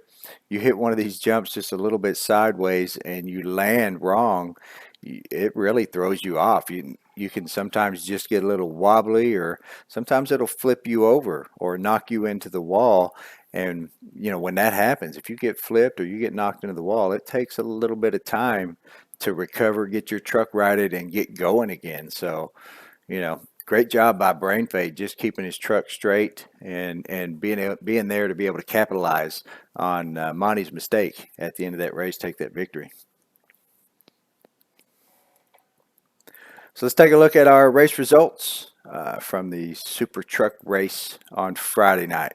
You hit one of these jumps just a little bit sideways and you land wrong, it really throws you off. You can sometimes just get a little wobbly, or sometimes it'll flip you over or knock you into the wall. And when that happens, if you get flipped or you get knocked into the wall, it takes a little bit of time to recover, get your truck righted, and get going again. So, great job by Brain Fade, just keeping his truck straight and being there to be able to capitalize on Monty's mistake at the end of that race, take that victory. So let's take a look at our race results from the Super Truck race on Friday night.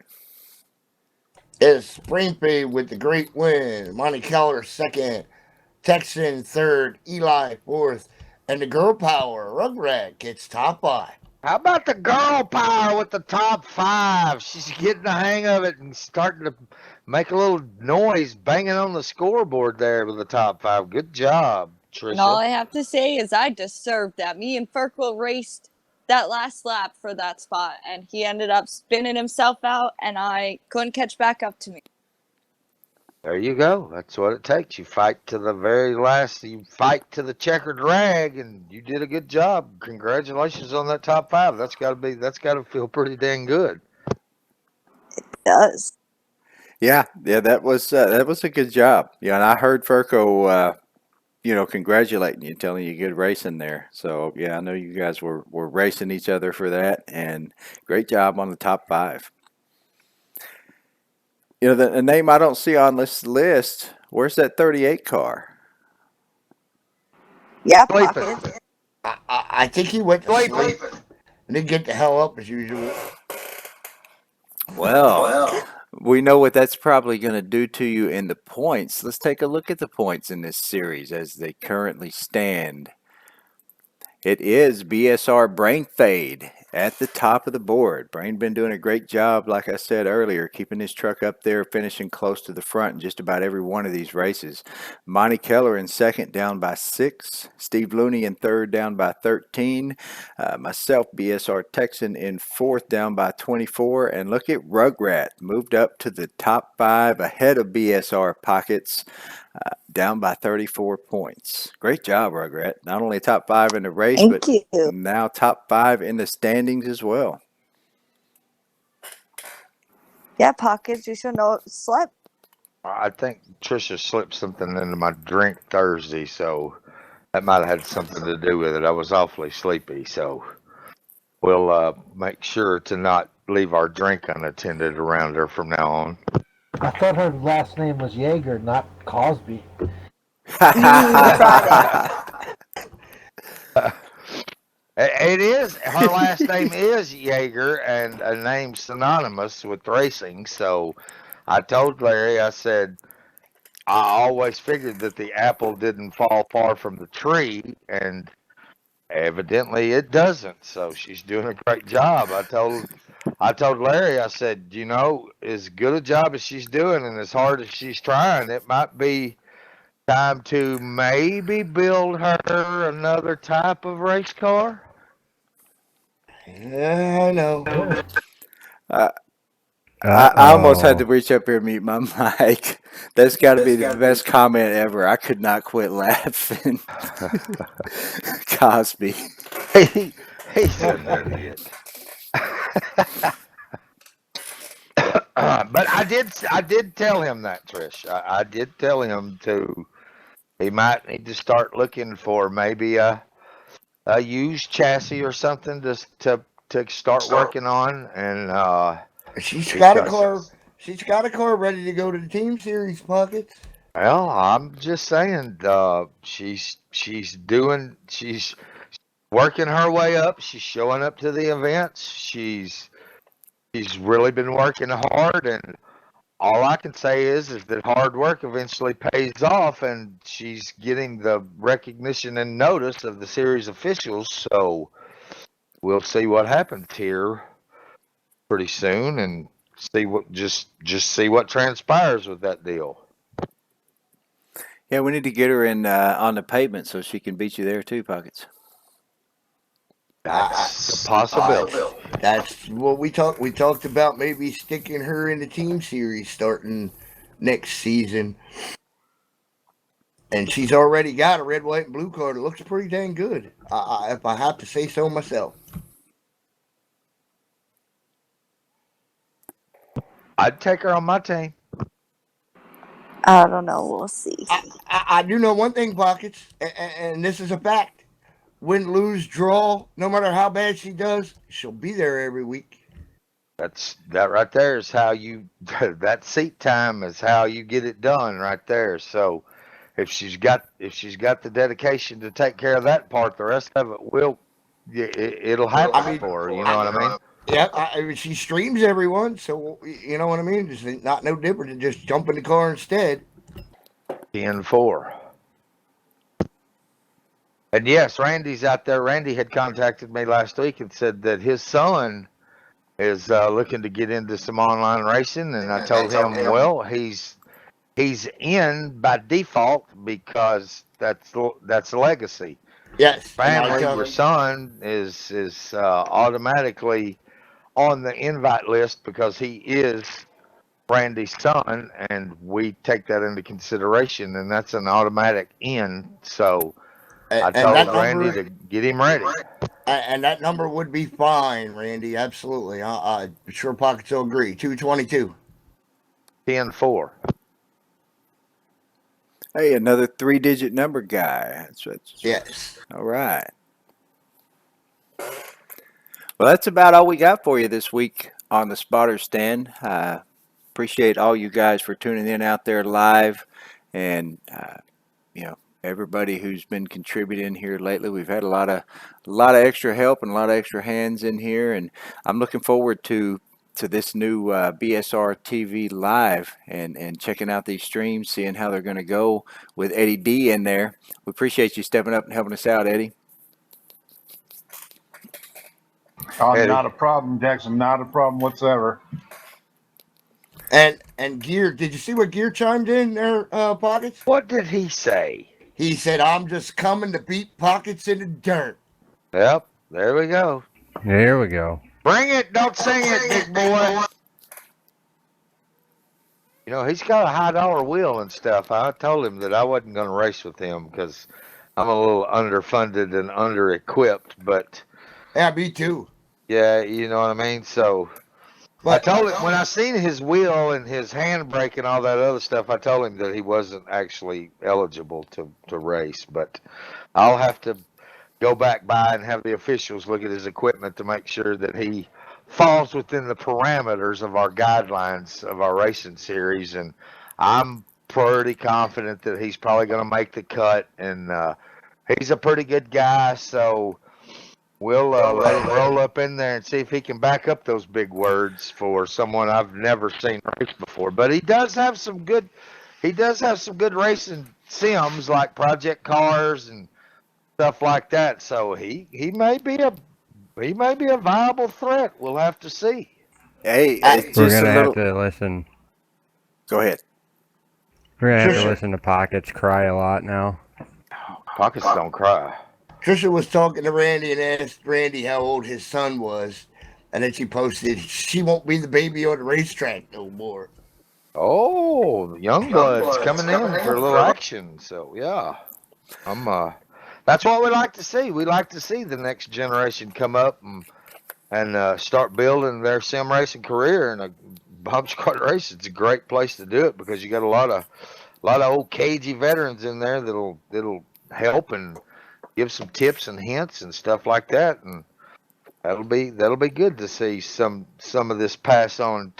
It's Springfield with the great win. Monty Keller second. Texan third. Eli fourth. And the girl power, Rugrat, gets top 5. How about the girl power with the top 5? She's getting the hang of it and starting to make a little noise banging on the scoreboard there with the top 5. Good job, Tricia. And all I have to say is I deserved that. Me and Ferkel raced that last lap for that spot, and he ended up spinning himself out, and I couldn't catch back up to me. There you go. That's what it takes. You fight to the very last. You fight to the checkered rag, and you did a good job. Congratulations on that top 5. That's got to feel pretty dang good. It does. Yeah, that was a good job. Yeah, and I heard Ferco, congratulating you, telling you good racing there. So yeah, I know you guys were racing each other for that, and great job on the top 5. The name I don't see on this list. Where's that 38 car? Yeah, Pocket. I think he went to sleep and then get the hell up as usual. Well, we know what that's probably going to do to you in the points. Let's take a look at the points in this series as they currently stand. It is BSR Brain Fade at the top of the board. Brain been doing a great job, like I said earlier, keeping his truck up there, finishing close to the front in just about every one of these races. Monty Keller in second, down by 6. Steve Looney in third, down by 13. Myself, BSR Texan, in fourth, down by 24. And look at Rugrat, moved up to the top 5 ahead of BSR Pockets. Down by 34 points. Great job, Rugrat. Not only top 5 in the race, Thank but you. now top 5 in the standings as well. Yeah, Pockets, you should know slept. I think Tricia slipped something into my drink Thursday, so that might have had something to do with it. I was awfully sleepy, so we'll make sure to not leave our drink unattended around her from now on. I thought her last name was Jaeger, not Cosby. It is. Her last name is Jaeger, and a name synonymous with racing. So I told Larry, I said, I always figured that the apple didn't fall far from the tree, and evidently it doesn't. So she's doing a great job. I told Larry, I said, as good a job as she's doing and as hard as she's trying, it might be time to maybe build her another type of race car. Yeah, I know. I almost had to reach up here and mute my mic. That's got to be the best comment ever. I could not quit laughing. Cosby. He's an idiot. But I did tell him that, Trish. I did tell him he might need to start looking for maybe a used chassis or something to start working on, and she's got a car. She's got a car ready to go to the team series, Pockets. Well, I'm just saying, she's working her way up. She's showing up to the events. She's really been working hard, and all I can say is that hard work eventually pays off, and she's getting the recognition and notice of the series officials. So we'll see what happens here pretty soon, and see what just see what transpires with that deal. Yeah, we need to get her in on the pavement so she can beat you there too, Pockets. That's a possibility. That's what we talked. We talked about maybe sticking her in the team series starting next season. And she's already got a red, white, and blue card. It looks pretty dang good, if I have to say so myself. I'd take her on my team. I don't know. We'll see. I do know one thing, Pockets, and this is a fact. Win, lose, draw, no matter how bad she does, she'll be there every week. That right there is how you that seat time is how you get it done right there. So if she's got the dedication to take care of that part, the rest of it it'll happen for her. You know what I mean? Yeah, I mean, she streams everyone, so you know what I mean. It's not no different than just jump in the car instead. 10-4. And yes, Randy's out there. Randy had contacted me last week and said that his son is looking to get into some online racing, and I told him, well, he's in by default because that's a legacy. Yes, Family, your son is automatically on the invite list because he is Randy's son, and we take that into consideration, and that's an automatic in. So I told Randy to get him ready. And that number would be fine, Randy. Absolutely. I'm sure Pockets will agree. 222. 10-4. Hey, another 3-digit number guy. Yes. All right. Well, that's about all we got for you this week on the Spotter Stand. Appreciate all you guys for tuning in out there live, and everybody who's been contributing here lately. We've had a lot of extra help and a lot of extra hands in here, and I'm looking forward to this new BSR TV live and checking out these streams, seeing how they're going to go with Eddie D in there. We appreciate you stepping up and helping us out, Eddie. Oh, not a problem, Jackson. Not a problem whatsoever. And Gear, did you see what Gear chimed in there, Pockets? What did he say? He said, I'm just coming to beat Pockets in the dirt. Yep, there we go. There we go. Bring it, don't sing it, big boy. You know, he's got a high-dollar wheel and stuff. I told him that I wasn't going to race with him because I'm a little underfunded and under-equipped, but... Yeah, me too. Yeah, you know what I mean? So... But I told him, when I seen his wheel and his handbrake and all that other stuff, I told him that he wasn't actually eligible to race. But I'll have to go back by and have the officials look at his equipment to make sure that he falls within the parameters of our guidelines of our racing series. And I'm pretty confident that he's probably going to make the cut. And he's a pretty good guy, so... We'll let him roll up in there and see if he can back up those big words for someone I've never seen race before. But he does have some good racing sims like Project Cars and stuff like that. So he may be a viable threat. We'll have to see. Hey, we're gonna have to listen. Go ahead. We're gonna have to listen to Pockets cry a lot now. Pockets don't cry. Trisha was talking to Randy and asked Randy how old his son was. And then she posted, she won't be the baby on the racetrack no more. Oh, young blood's coming in for a little action. So, yeah. That's what we like to see. We like to see the next generation come up and start building their sim racing career. And a bump squad race, it's a great place to do it because you got a lot of old cagey veterans in there that'll help and give some tips and hints and stuff like that, and that'll be good to see some of this pass on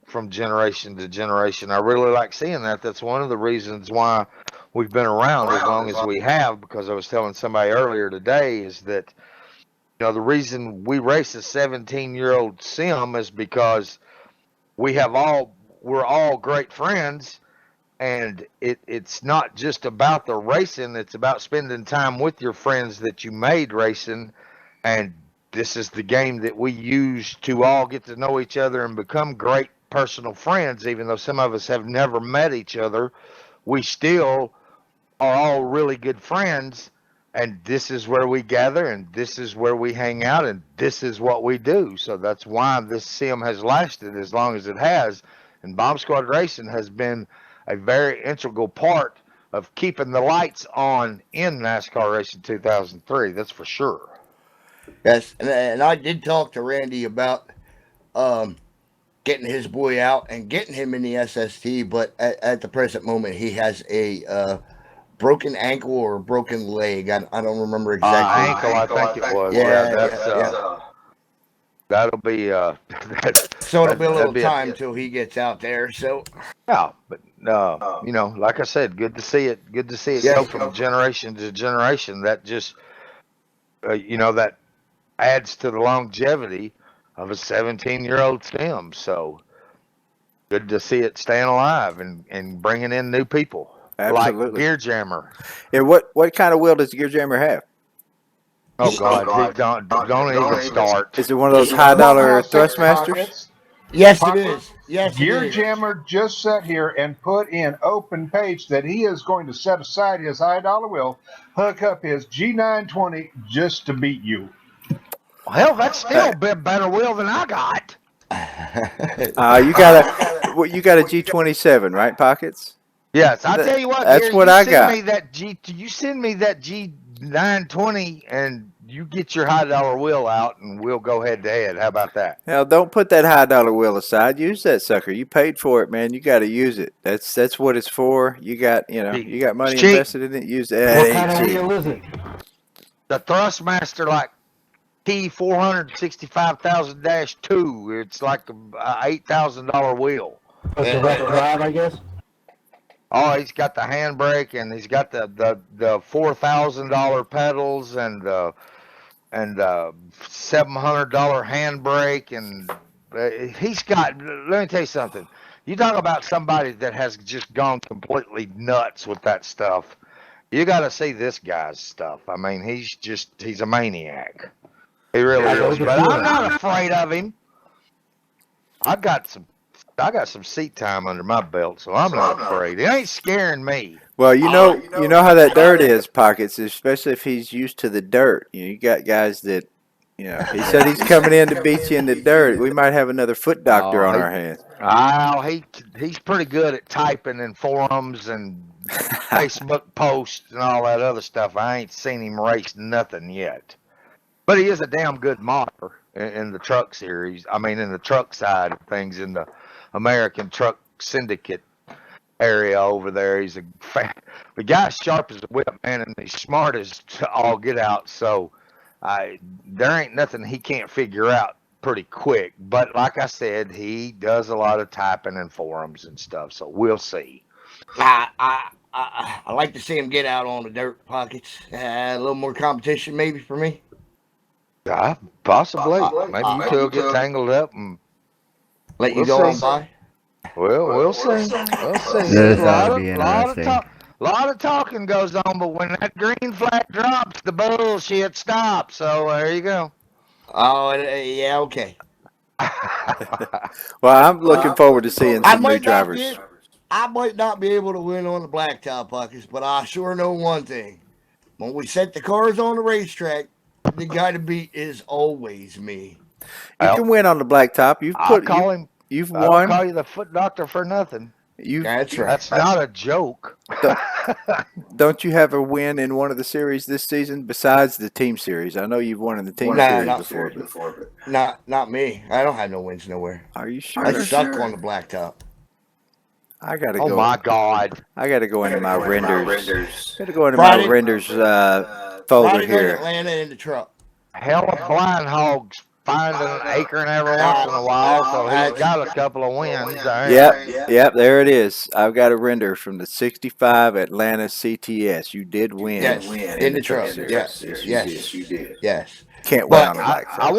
from generation to generation. I really like seeing that. That's one of the reasons why we've been around as long as we have, because I was telling somebody earlier today is that, the reason we race a 17-year-old sim is because we're all great friends, and it's not just about the racing, it's about spending time with your friends that you made racing. And this is the game that we use to all get to know each other and become great personal friends. Even though some of us have never met each other, we still are all really good friends, and this is where we gather, and this is where we hang out, and this is what we do. So that's why this sim has lasted as long as it has. And Bomb Squad Racing has been a very integral part of keeping the lights on in NASCAR Racing 2003. That's for sure. Yes, and I did talk to Randy about getting his boy out and getting him in the SST, but at the present moment, he has a broken ankle or a broken leg. I don't remember exactly. Ankle, I think it was. Yeah, That's that'll be So it'll be a little that'd be time till he gets out there. So yeah, but like I said, good to see it. Good to see it Yes. go from generation to generation. That just that adds to the longevity of a 17-year-old sim. So good to see it staying alive and bringing in new people. Absolutely. Like Gear Jammer. Yeah, what kind of wheel does the Gear Jammer have? Oh God, don't even start. Is it one of those high dollar Thrustmasters? Pockets. yes, it is. Yes, it Gear is. Jammer just sat here and put in open page that he is going to set aside his high dollar wheel, hook up his G920 just to beat you. Hell, that's still a bit better wheel than I got. You got a G27, right, Pockets? Yes, I tell you what, that's Gary, what I got. You send me that G920 and you get your high dollar wheel out and we'll go head to head. How about that? Now, don't put that high dollar wheel aside. Use that sucker. You paid for it, man. You got to use it. That's what it's for. You got money Cheap. invested in it. Use it. What kind of wheel is it? The Thrustmaster, like T465,000-2. It's like a $8,000 wheel. A direct drive, I guess. Oh, he's got the handbrake and he's got the $4,000 pedals and $700 handbrake, and he's got. Let me tell you something. You talk about somebody that has just gone completely nuts with that stuff. You got to see this guy's stuff. I mean, he's a maniac. He really is. But I'm not afraid of him. I got some seat time under my belt, so I'm not afraid. It ain't scaring me. Well, you know how that dirt is, Pockets, especially if he's used to the dirt. You got guys that, he said he's coming in to beat you in the dirt. We might have another foot doctor on our hands. Oh, he's pretty good at typing in forums and Facebook posts and all that other stuff. I ain't seen him race nothing yet. But he is a damn good modder in the truck series. I mean, in the truck side of things, in the American Truck Syndicate area over there. He's the guy's sharp as a whip, man, and he's smart as all get out. So there ain't nothing he can't figure out pretty quick. But like I said, he does a lot of typing in forums and stuff. So we'll see. I like to see him get out on the dirt, Pockets. A little more competition, maybe for me. Possibly. Maybe you two will get tangled up and let you go on by. Well, we'll see. We'll see. This A ought to be interesting. lot of talking goes on, but when that green flag drops, the bullshit stops. So there you go. Oh, yeah, okay. Well, I'm looking forward to seeing some new drivers. I might not be able to win on the blacktop, Pockets, but I sure know one thing. When we set the cars on the racetrack, the guy to beat is always me. You can win on the blacktop. You've won. I'll call you the foot doctor for nothing. That's right. That's not a joke. Don't you have a win in one of the series this season besides the team series? I know you've won in the team series before. Not me. I don't have no wins nowhere. Are you sure? I suck on the blacktop. I gotta go. Oh my God! I gotta go into my renders. Gotta go into my renders folder Friday here. Atlanta in the truck. Hell of Blind Hogs finding an acorn every once in a while, so he's got a couple of wins. Yep, there it is. I've got a render from the 65 Atlanta CTS. You did win in the truck. series. Yes, you did. Yes. Can't wait But on the bike. I folks.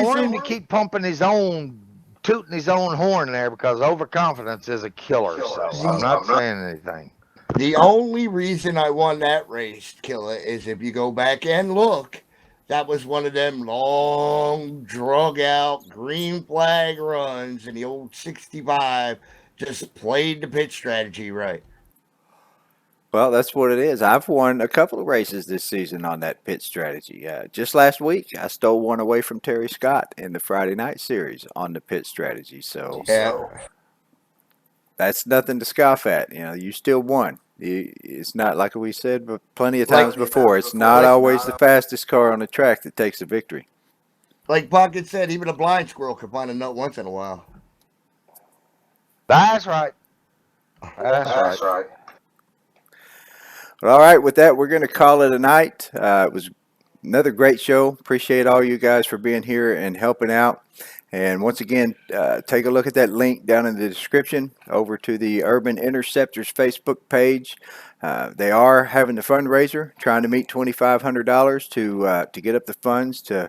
wanted him to keep pumping his own, tooting his own horn there, because overconfidence is a killer. So I'm not saying anything. The only reason I won that race, Killer, is if you go back and look, that was one of them long, drug out, green flag runs, and the old 65 just played the pit strategy right. Well, that's what it is. I've won a couple of races this season on that pit strategy. Just last week, I stole one away from Terry Scott in the Friday night series on the pit strategy. So that's nothing to scoff at. You know, you still won. It's not like we said but plenty of times before. It's not always the fastest car on the track that takes the victory. Like Pocket said, even a blind squirrel can find a nut once in a while. That's right. That's right. Well, all right, with that, we're going to call it a night. It was another great show. Appreciate all you guys for being here and helping out. And once again, take a look at that link down in the description over to the Urban Interceptors Facebook page. They are having the fundraiser, trying to meet $2,500 to get up the funds to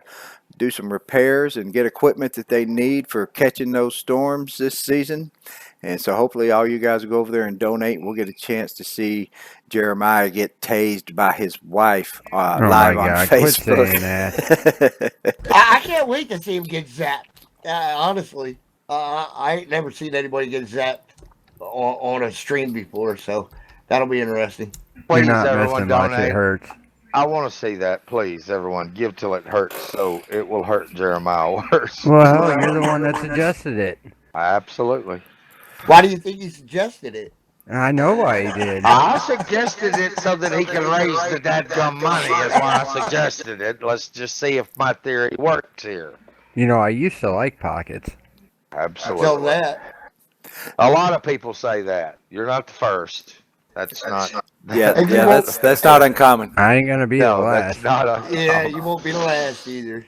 do some repairs and get equipment that they need for catching those storms this season. And so hopefully all you guys will go over there and donate. We'll get a chance to see Jeremiah get tased by his wife live on Facebook. Quit saying that. I can't wait to see him get zapped. Honestly, I ain't never seen anybody get zapped on a stream before, so that'll be interesting. You're Please, not everyone, missing much. donate. It hurts. I want to see that. Please, everyone, give till it hurts, so it will hurt Jeremiah worse. Well, you're the one that suggested it. Absolutely. Why do you think he suggested it? I know why he did. I suggested it so that he can raise the dadgum money. Is why I suggested it. Let's just see if my theory works here. You know, I used to like pockets. Absolutely. I feel that. A lot of people say that. You're not the first. That's not. That's not uncommon. I ain't gonna be the last. That's not Yeah, you won't be the last either.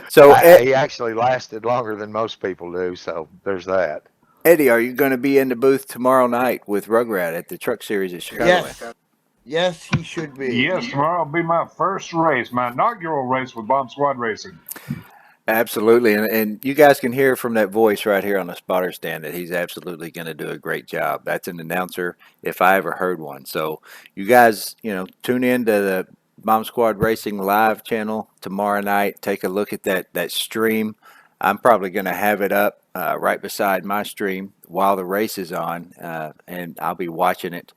So he actually lasted longer than most people do. So there's that. Eddie, are you going to be in the booth tomorrow night with Rugrat at the Truck Series at Chicago? Yes. Yes, he should be. Yes, tomorrow will be my first race, my inaugural race with Bomb Squad Racing. Absolutely, and you guys can hear from that voice right here on the spotter stand that he's absolutely going to do a great job. That's an announcer if I ever heard one. So you guys, tune in to the Bomb Squad Racing live channel tomorrow night. Take a look at that stream. I'm probably going to have it up right beside my stream while the race is on, and I'll be watching it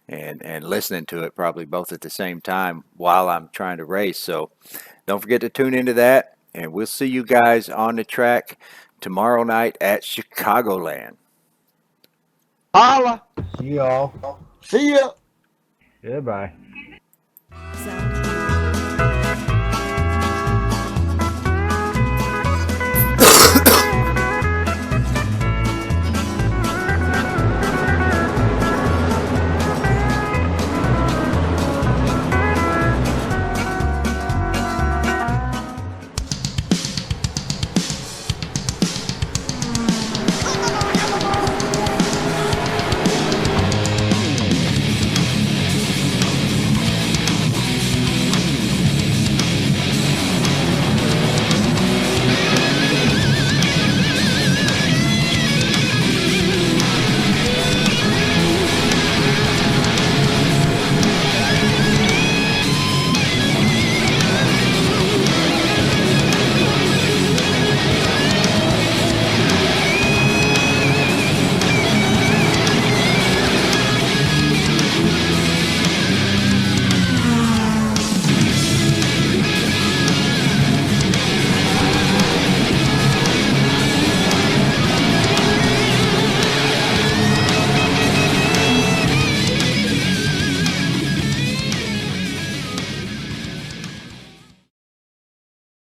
and listening to it probably both at the same time while I'm trying to race. So don't forget to tune into that, and we'll see you guys on the track tomorrow night at Chicagoland. Holla! See y'all. See ya. Goodbye.